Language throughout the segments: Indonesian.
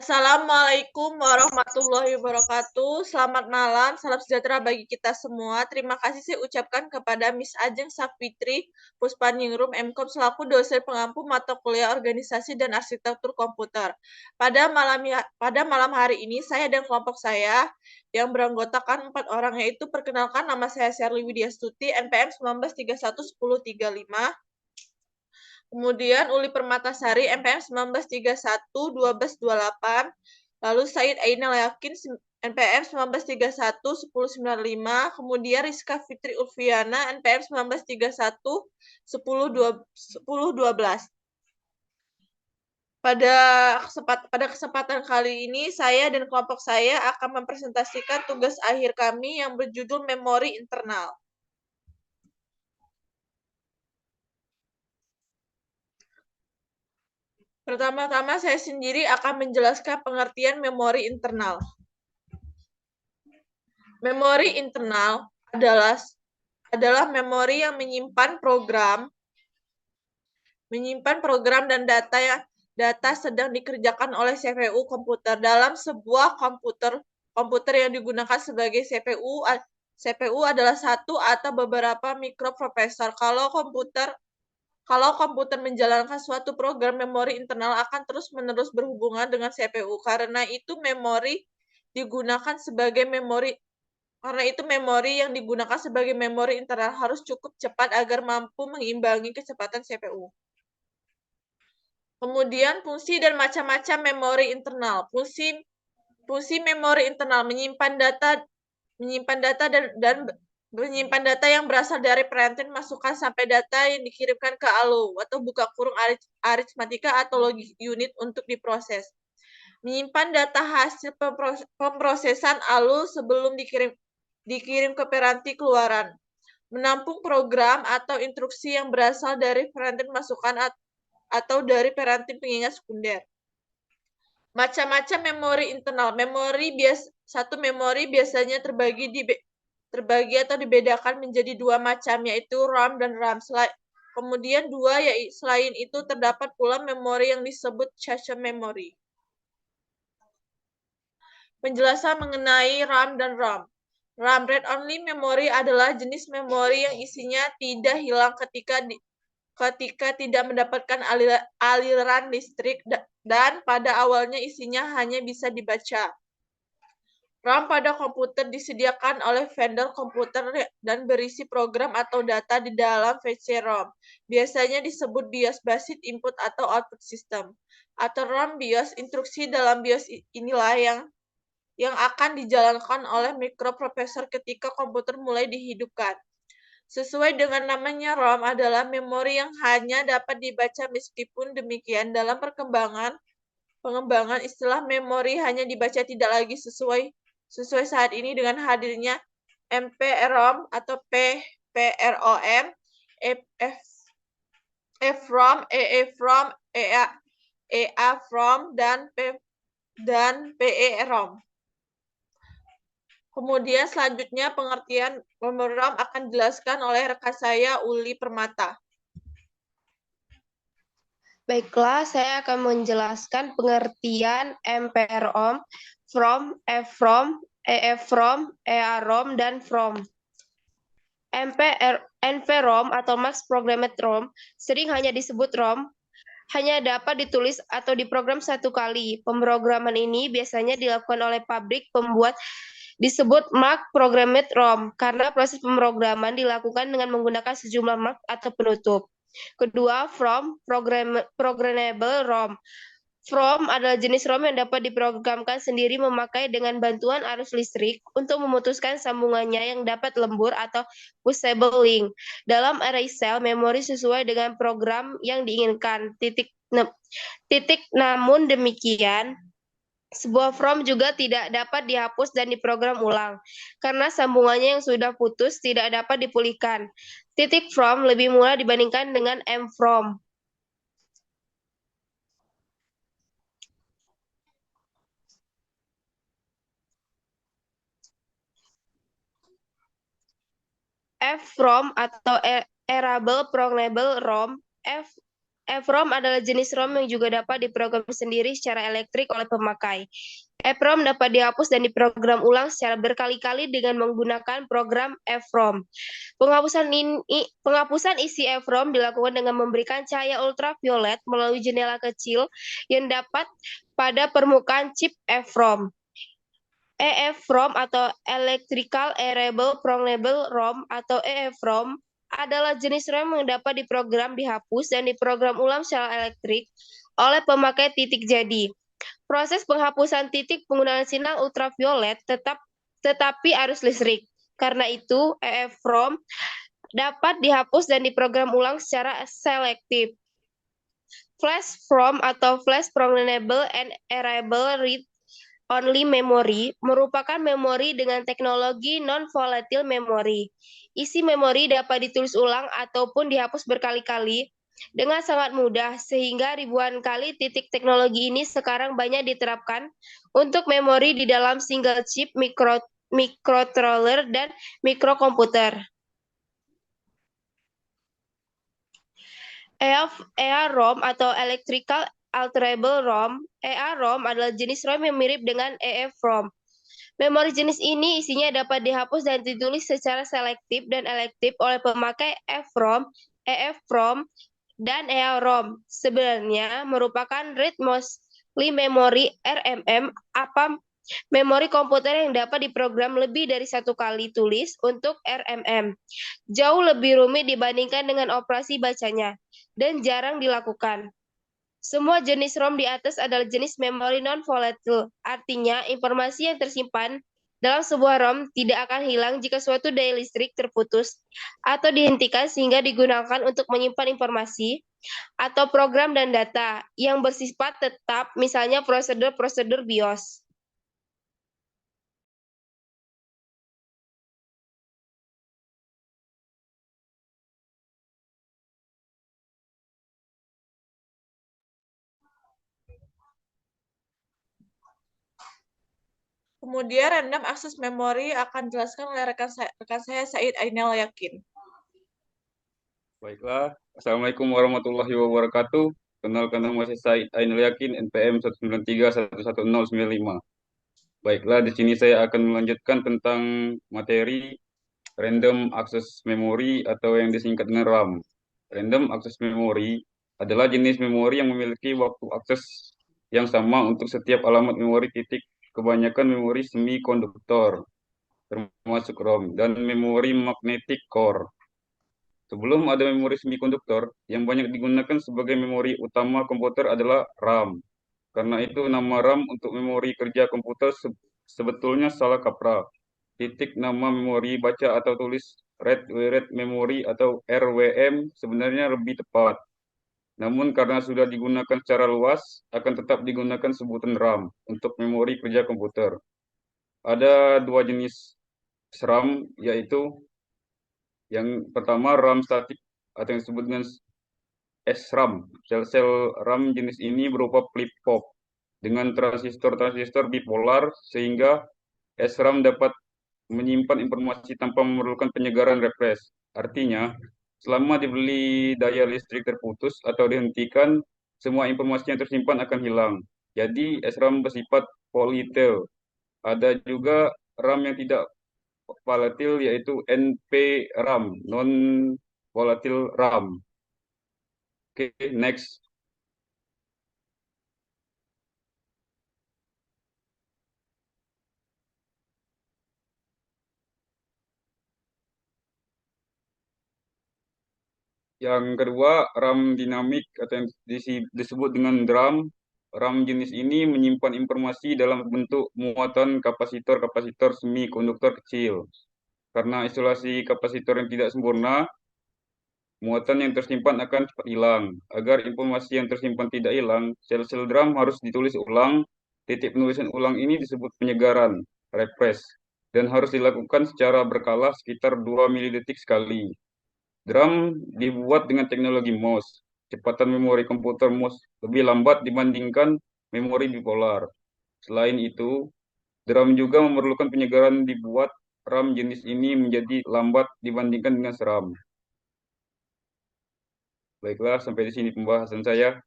Assalamualaikum warahmatullahi wabarakatuh. Selamat malam, salam sejahtera bagi kita semua. Terima kasih saya ucapkan kepada Miss Ajeng Safitri Puspaningrum MKOM selaku dosen pengampu mata kuliah organisasi dan arsitektur komputer. Pada malam hari ini, saya dan kelompok saya yang beranggotakan 4 orang, yaitu perkenalkan nama saya Sherly Widya Stuti, NPM 19311035. Kemudian Uli Permatasari, NPM 1931-1228. Lalu Said Ainal Yakin, NPM 1931-1095. Kemudian Rizka Fitri Ulfiana, NPM 1931-1012. Pada kesempatan kali ini, saya dan kelompok saya akan mempresentasikan tugas akhir kami yang berjudul Memori Internal. Pertama-tama saya sendiri akan menjelaskan pengertian memori internal. Memori internal adalah memori yang menyimpan program dan data sedang dikerjakan oleh CPU komputer. Dalam sebuah komputer yang digunakan sebagai CPU adalah satu atau beberapa mikroprosesor. Kalau komputer menjalankan suatu program, memori internal akan terus-menerus berhubungan dengan CPU. Karena itu memori yang digunakan sebagai memori internal harus cukup cepat agar mampu mengimbangi kecepatan CPU. Kemudian fungsi dan macam-macam memori internal. Fungsi memori internal menyimpan data yang berasal dari perantin masukan sampai data yang dikirimkan ke ALU atau buka kurung aritmatika atau logic unit untuk diproses. Menyimpan data hasil pemrosesan ALU sebelum dikirim ke peranti keluaran. Menampung program atau instruksi yang berasal dari perantin masukan atau dari perantin pengingat sekunder. Macam-macam memori internal. Satu memori biasanya terbagi atau dibedakan menjadi dua macam, yaitu RAM dan RAM. Kemudian selain itu terdapat pula memori yang disebut cache memory. Penjelasan mengenai RAM dan ROM. RAM, read-only memory, adalah jenis memori yang isinya tidak hilang ketika tidak mendapatkan aliran listrik dan pada awalnya isinya hanya bisa dibaca. RAM pada komputer disediakan oleh vendor komputer dan berisi program atau data di dalam VC-ROM. Biasanya disebut BIOS, Basic Input atau Output System, atau ROM BIOS. Instruksi dalam BIOS inilah yang akan dijalankan oleh mikroprosesor ketika komputer mulai dihidupkan. Sesuai dengan namanya, ROM adalah memori yang hanya dapat dibaca. Meskipun demikian, dalam pengembangan istilah memori hanya dibaca tidak lagi sesuai saat ini dengan hadirnya MPROM atau PPROM, EFROM, EEPROM, EAPROM, dan PEROM. Kemudian selanjutnya pengertian memori RAM akan dijelaskan oleh rekan saya Uli Permata. Baiklah, saya akan menjelaskan pengertian MPROM, FROM, EFROM, EEPROM, EAROM, dan FROM. NVROM atau Max Programmed ROM sering hanya disebut ROM, hanya dapat ditulis atau diprogram satu kali. Pemrograman ini biasanya dilakukan oleh pabrik pembuat disebut mark programmed ROM karena proses pemrograman dilakukan dengan menggunakan sejumlah mark atau penutup. Kedua, from programmable ROM. From adalah jenis ROM yang dapat diprogramkan sendiri memakai dengan bantuan arus listrik untuk memutuskan sambungannya yang dapat lembur atau pushable link. Dalam array cell, memori sesuai dengan program yang diinginkan. Namun demikian, sebuah from juga tidak dapat dihapus dan diprogram ulang, karena sambungannya yang sudah putus tidak dapat dipulihkan. From lebih murah dibandingkan dengan from. EFROM atau Erasable Programmable ROM. EEPROM adalah jenis ROM yang juga dapat diprogram sendiri secara elektrik oleh pemakai. EEPROM dapat dihapus dan diprogram ulang secara berkali-kali dengan menggunakan program EEPROM. Penghapusan isi EEPROM dilakukan dengan memberikan cahaya ultraviolet melalui jendela kecil yang dapat pada permukaan chip EEPROM. EEPROM atau Electrical Erasable Programmable ROM atau EEPROM adalah jenis ROM yang dapat diprogram dihapus dan diprogram ulang secara elektrik oleh pemakai titik jadi. Proses penghapusan titik penggunaan sinar ultraviolet tetapi arus listrik. Karena itu, EEPROM dapat dihapus dan diprogram ulang secara selektif. Flash ROM atau Flash Programmable and Erasable Read Only Memory merupakan memori dengan teknologi non-volatile memory. Isi memori dapat ditulis ulang ataupun dihapus berkali-kali dengan sangat mudah, sehingga ribuan kali titik teknologi ini sekarang banyak diterapkan untuk memori di dalam single chip, microcontroller, dan mikrokomputer. EAROM atau Electrical Alterable ROM, EAROM adalah jenis ROM yang mirip dengan EEPROM. Memori jenis ini isinya dapat dihapus dan ditulis secara selektif dan elektif oleh pemakai EEPROM, dan EAROM. Sebenarnya merupakan Read Mostly Memory RMM, memori komputer yang dapat diprogram lebih dari satu kali tulis untuk RMM. Jauh lebih rumit dibandingkan dengan operasi bacanya dan jarang dilakukan. Semua jenis ROM di atas adalah jenis memori non-volatile, artinya informasi yang tersimpan dalam sebuah ROM tidak akan hilang jika suatu daya listrik terputus atau dihentikan sehingga digunakan untuk menyimpan informasi atau program dan data yang bersifat tetap, misalnya prosedur-prosedur BIOS. Kemudian random access memory akan dijelaskan oleh rekan saya Said Ainal Yakin. Baiklah, Assalamualaikum warahmatullahi wabarakatuh. Kenalkan nama saya Said Ainul Yakin, NPM 193111095. Baiklah, di sini saya akan melanjutkan tentang materi Random Access Memory atau yang disingkat dengan RAM. Random Access Memory adalah jenis memori yang memiliki waktu akses yang sama untuk setiap alamat memori titik. Kebanyakan memori semikonduktor, termasuk ROM, dan memori magnetic core. Sebelum ada memori semikonduktor, yang banyak digunakan sebagai memori utama komputer adalah RAM. Karena itu nama RAM untuk memori kerja komputer sebetulnya salah kaprah. Titik nama memori baca atau tulis read write memory atau RWM sebenarnya lebih tepat. Namun karena sudah digunakan secara luas, akan tetap digunakan sebutan RAM untuk memori kerja komputer. Ada dua jenis RAM, yaitu yang pertama RAM statik atau yang disebut dengan SRAM. Sel-sel RAM jenis ini berupa flip-flop dengan transistor-transistor bipolar sehingga SRAM dapat menyimpan informasi tanpa memerlukan penyegaran refresh. Artinya, selama dibeli daya listrik terputus atau dihentikan, semua informasi yang tersimpan akan hilang. Jadi, SRAM bersifat volatile. Ada juga RAM yang tidak volatile yaitu NPRAM, non volatile RAM. Oke, next. Yang kedua, RAM dinamik atau yang disebut dengan DRAM. RAM jenis ini menyimpan informasi dalam bentuk muatan kapasitor-kapasitor semikonduktor kecil. Karena isolasi kapasitor yang tidak sempurna, muatan yang tersimpan akan cepat hilang. Agar informasi yang tersimpan tidak hilang, sel-sel DRAM harus ditulis ulang. Titik penulisan ulang ini disebut penyegaran, refresh, dan harus dilakukan secara berkala sekitar 2 milidetik sekali. DRAM dibuat dengan teknologi MOS. Kecepatan memori komputer MOS lebih lambat dibandingkan memori bipolar. Selain itu, DRAM juga memerlukan penyegaran dibuat RAM jenis ini menjadi lambat dibandingkan dengan SRAM. Baiklah, sampai di sini pembahasan saya.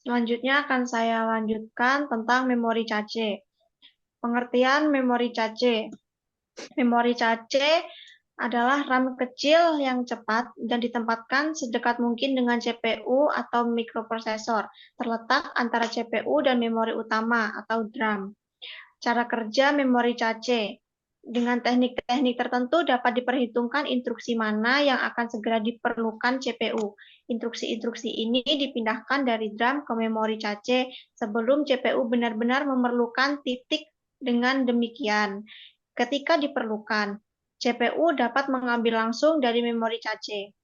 Selanjutnya akan saya lanjutkan tentang memori cache. Pengertian memori cache. Memori cache adalah RAM kecil yang cepat dan ditempatkan sedekat mungkin dengan CPU atau mikroprosesor, terletak antara CPU dan memori utama atau DRAM. Cara kerja memori cache. Dengan teknik-teknik tertentu dapat diperhitungkan instruksi mana yang akan segera diperlukan CPU. Instruksi-instruksi ini dipindahkan dari DRAM ke memori cache sebelum CPU benar-benar memerlukan titik. Dengan demikian, ketika diperlukan, CPU dapat mengambil langsung dari memori cache.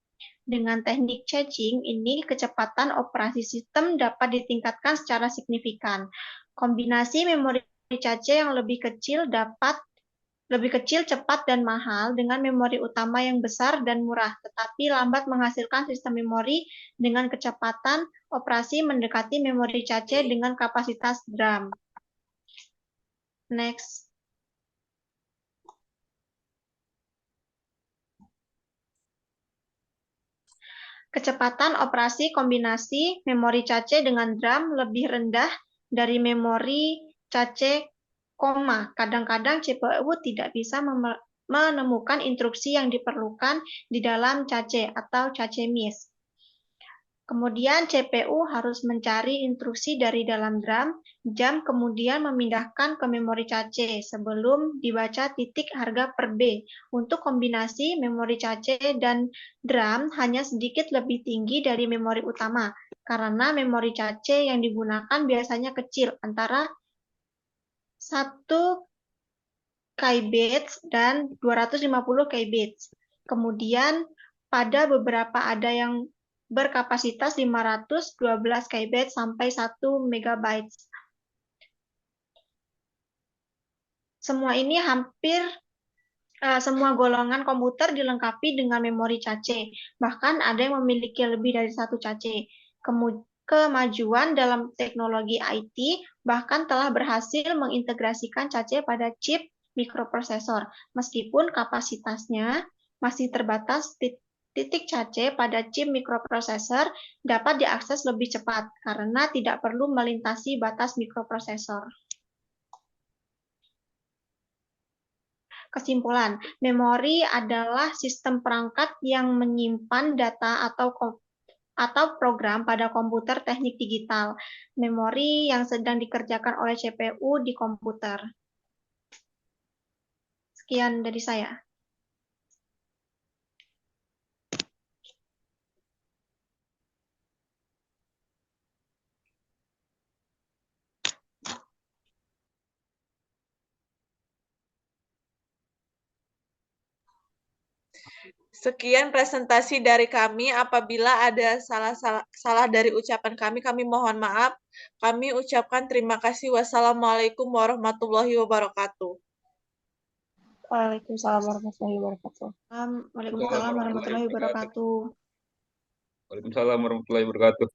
Dengan teknik caching ini, kecepatan operasi sistem dapat ditingkatkan secara signifikan. Kombinasi memori cache yang lebih kecil, cepat, dan mahal dengan memori utama yang besar dan murah, tetapi lambat menghasilkan sistem memori dengan kecepatan operasi mendekati memori cache dengan kapasitas DRAM. Next. Kecepatan operasi kombinasi memori cache dengan DRAM lebih rendah dari memori cache, kadang-kadang CPU tidak bisa menemukan instruksi yang diperlukan di dalam cache atau cache miss. Kemudian CPU harus mencari instruksi dari dalam DRAM, kemudian memindahkan ke memori cache sebelum dibaca titik harga per B. Untuk kombinasi memori cache dan DRAM hanya sedikit lebih tinggi dari memori utama, karena memori cache yang digunakan biasanya kecil, antara 1 kbits dan 250 kbits. Kemudian pada beberapa ada yang berkapasitas 512 KB sampai 1 MB. Semua golongan komputer dilengkapi dengan memori cache. Bahkan ada yang memiliki lebih dari satu cache. Kemajuan dalam teknologi IT bahkan telah berhasil mengintegrasikan cache pada chip mikroprosesor. Meskipun kapasitasnya masih terbatas, titik cache pada chip mikroprosesor dapat diakses lebih cepat karena tidak perlu melintasi batas mikroprosesor. Kesimpulan, memori adalah sistem perangkat yang menyimpan data atau program pada komputer teknik digital. Memori yang sedang dikerjakan oleh CPU di komputer. Sekian dari saya. Sekian presentasi dari kami. Apabila ada salah dari ucapan kami mohon maaf. Kami ucapkan terima kasih. Wassalamualaikum warahmatullahi wabarakatuh. Waalaikumsalam warahmatullahi wabarakatuh. Waalaikumsalam warahmatullahi wabarakatuh. Waalaikumsalam warahmatullahi wabarakatuh.